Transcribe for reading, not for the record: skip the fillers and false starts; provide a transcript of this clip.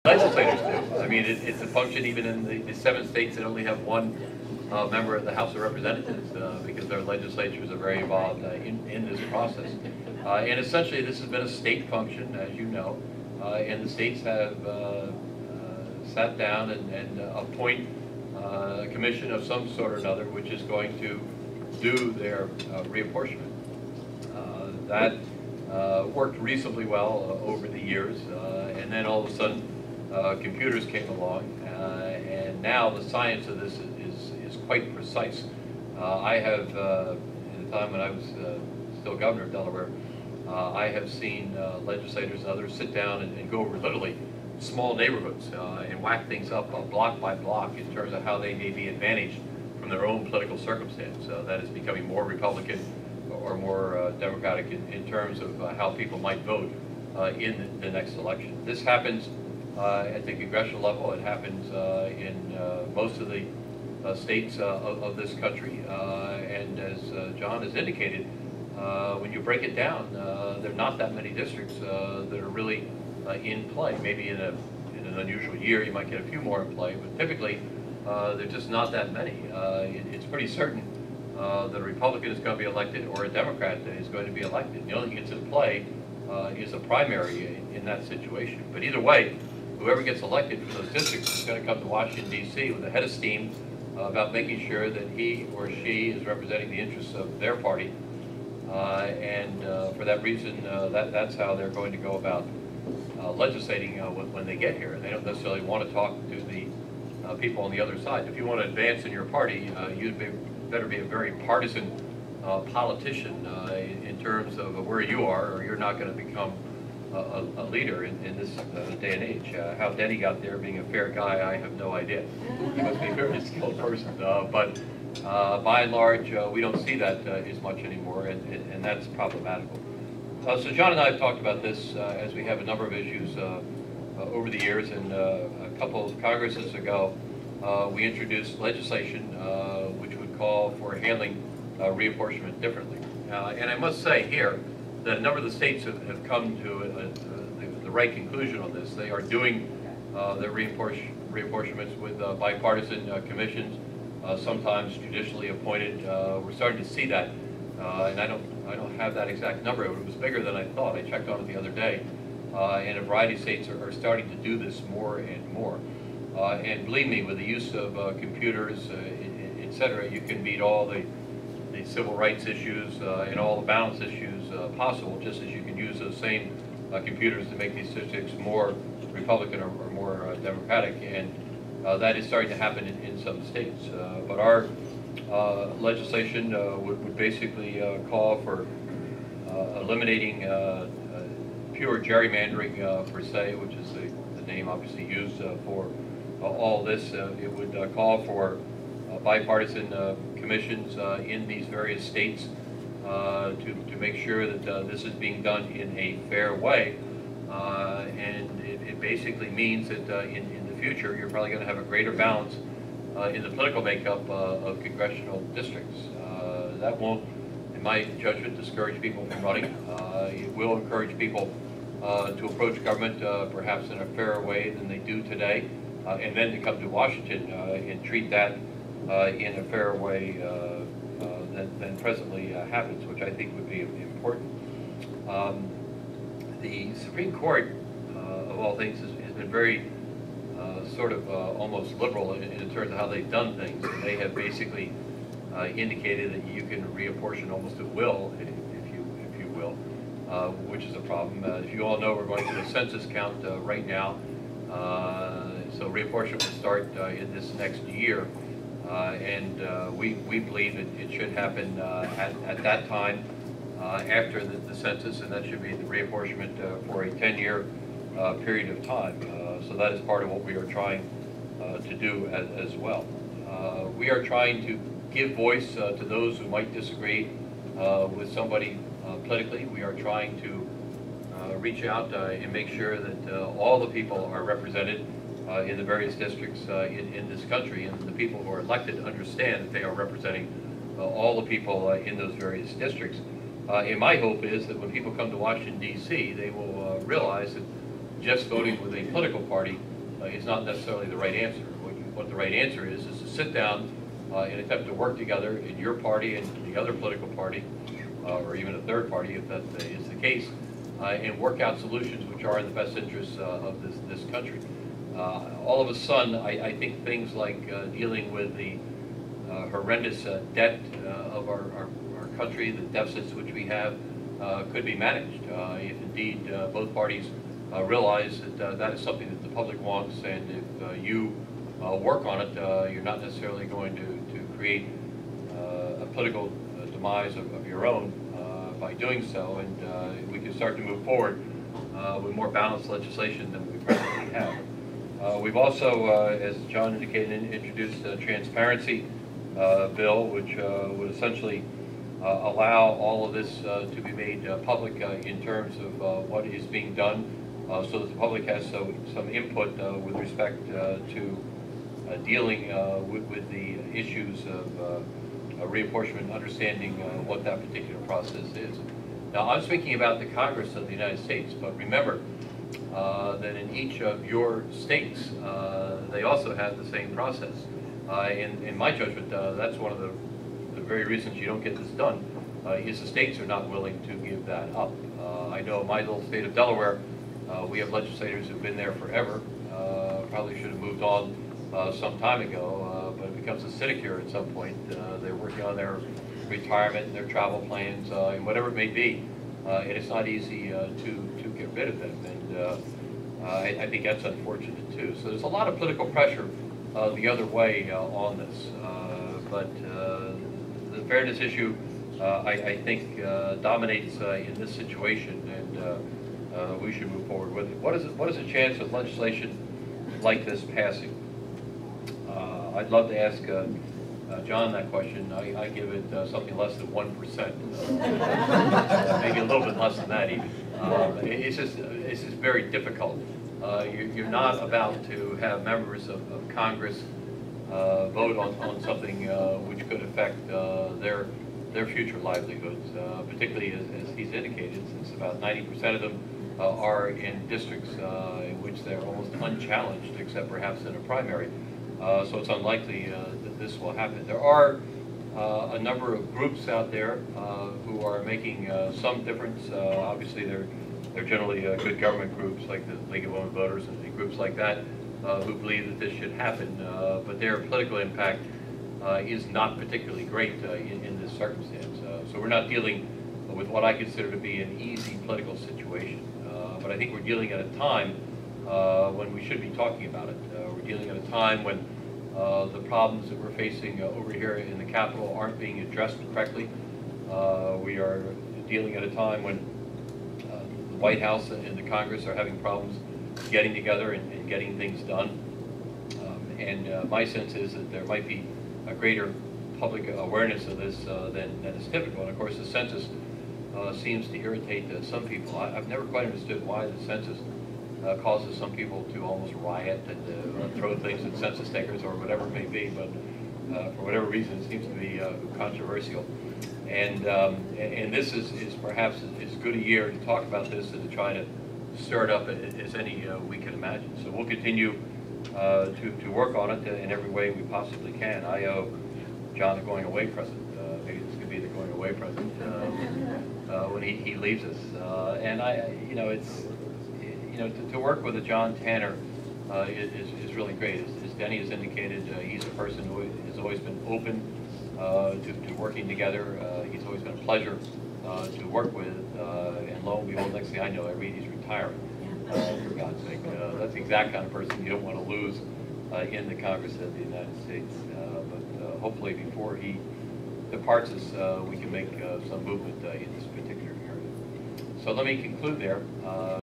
Legislators do. I mean, it's a function even in the 7 states that only have one member of the House of Representatives because their legislatures are very involved in this process. And essentially, this has been a state function, as you know, and the states have sat down and appoint a commission of some sort or another, which is going to do their reapportionment. That worked reasonably well over the years, and then all of a sudden computers came along, and now the science of this is quite precise. I have, in the time when I was still governor of Delaware, I have seen legislators and others sit down and go over literally small neighborhoods and whack things up block by block in terms of how they may be advantaged from their own political circumstance. That is becoming more Republican or more Democratic in terms of how people might vote in the next election. This happens at the congressional level. It happens in most of the states of this country. And as John has indicated, when you break it down, there are not that many districts that are really in play. Maybe in an unusual year you might get a few more in play, but typically there are just not that many. It's pretty certain that a Republican is going to be elected or a Democrat is going to be elected. The only thing that's in play is a primary in that situation. But either way, whoever gets elected for those districts is going to come to Washington, D.C. with a head of steam about making sure that he or she is representing the interests of their party. And for that reason, that's how they're going to go about legislating when they get here. They don't necessarily want to talk to the people on the other side. If you want to advance in your party, better be a very partisan politician in terms of where you are, or you're not going to become a leader in this day and age. How Denny got there, being a fair guy, I have no idea. He must be a very skilled person. But by and large, we don't see that as much anymore, and that's problematical. So John and I have talked about this as we have a number of issues over the years, and a couple of Congresses ago, we introduced legislation which would call for handling reapportionment differently. And I must say here that a number of the states have come to the right conclusion on this. They are doing their reapportionments with bipartisan commissions, sometimes judicially appointed. We're starting to see that, and I don't have that exact number. It was bigger than I thought. I checked on it the other day, and a variety of states are starting to do this more and more. And believe me, with the use of computers, etc., you can beat all the civil rights issues and all the balance issues possible, just as you can use those same computers to make these districts more Republican or more Democratic, and that is starting to happen in some states. But our legislation would basically call for eliminating pure gerrymandering per se, which is the name obviously used for all this. It would call for bipartisan commissions in these various states to make sure that this is being done in a fair way. And it basically means that in the future you're probably going to have a greater balance in the political makeup of congressional districts. That won't, in my judgment, discourage people from running. It will encourage people to approach government perhaps in a fairer way than they do today, and then to come to Washington and treat that in a fairer way than presently happens, which I think would be important. The Supreme Court, of all things, has been very sort of almost liberal in terms of how they've done things. They have basically indicated that you can reapportion almost at will, if you will, which is a problem. As you all know, we're going through a census count right now, so reapportionment will start in this next year. And we believe it should happen at that time after the census, and that should be the reapportionment for a 10-year period of time. So that is part of what we are trying to do as well. We are trying to give voice to those who might disagree with somebody politically. We are trying to reach out and make sure that all the people are represented in the various districts in this country, and the people who are elected understand that they are representing all the people in those various districts. And my hope is that when people come to Washington, D.C., they will realize that just voting with a political party is not necessarily the right answer. What the right answer is to sit down and attempt to work together in your party and the other political party, or even a third party if that is the case, and work out solutions which are in the best interests of this country. All of a sudden, I think things like dealing with the horrendous debt of our country, the deficits which we have, could be managed if indeed both parties realize that that is something that the public wants, and if you work on it, you're not necessarily going to create a political demise of your own by doing so, and we can start to move forward with more balanced legislation than we presently have. We've also, as John indicated, introduced a transparency bill, which would essentially allow all of this to be made public in terms of what is being done, so that the public has some input with respect to dealing with the issues of reapportionment, understanding what that particular process is. Now, I'm speaking about the Congress of the United States, but remember that in each of your states, they also have the same process. In my judgment, that's one of the very reasons you don't get this done, is the states are not willing to give that up. I know my little state of Delaware, we have legislators who've been there forever, probably should have moved on some time ago, but it becomes a sinecure at some point. They're working on their retirement and their travel plans, and whatever it may be, and it's not easy to get rid of them, and I think that's unfortunate too. So there's a lot of political pressure the other way on this, but the fairness issue, I think, dominates in this situation, and we should move forward with it. What is the chance of legislation like this passing? I'd love to ask John that question. I give it something less than 1%, maybe a little bit less than that even. It's just very difficult. You're not about to have members of Congress vote on something which could affect their future livelihoods, particularly as he's indicated, since about 90% of them are in districts in which they're almost unchallenged, except perhaps in a primary. So it's unlikely that this will happen. There are a number of groups out there who are making some difference. Obviously, they're generally good government groups like the League of Women Voters and groups like that who believe that this should happen, but their political impact is not particularly great in this circumstance. So we're not dealing with what I consider to be an easy political situation, but I think we're dealing at a time when we should be talking about it. We're dealing at a time when the problems that we're facing over here in the Capitol aren't being addressed correctly. We are dealing at a time when the White House and the Congress are having problems getting together and getting things done. And my sense is that there might be a greater public awareness of this than is typical. And of course, the census seems to irritate some people. I've never quite understood why the census causes some people to almost riot and throw things at census takers or whatever it may be, but for whatever reason it seems to be controversial. And this is perhaps as good a year to talk about this and to try to stir it up as any we can imagine. So we'll continue to work on it in every way we possibly can. I owe John a going away present. Maybe this could be the going away present when he leaves us. And to work with a John Tanner is really great. As Denny has indicated, he's a person who has always been open to working together. He's always been a pleasure to work with, and lo and behold, next thing I know, I read he's retiring. For God's sake, that's the exact kind of person you don't want to lose in the Congress of the United States. But hopefully before he departs us, we can make some movement in this particular area. So let me conclude there.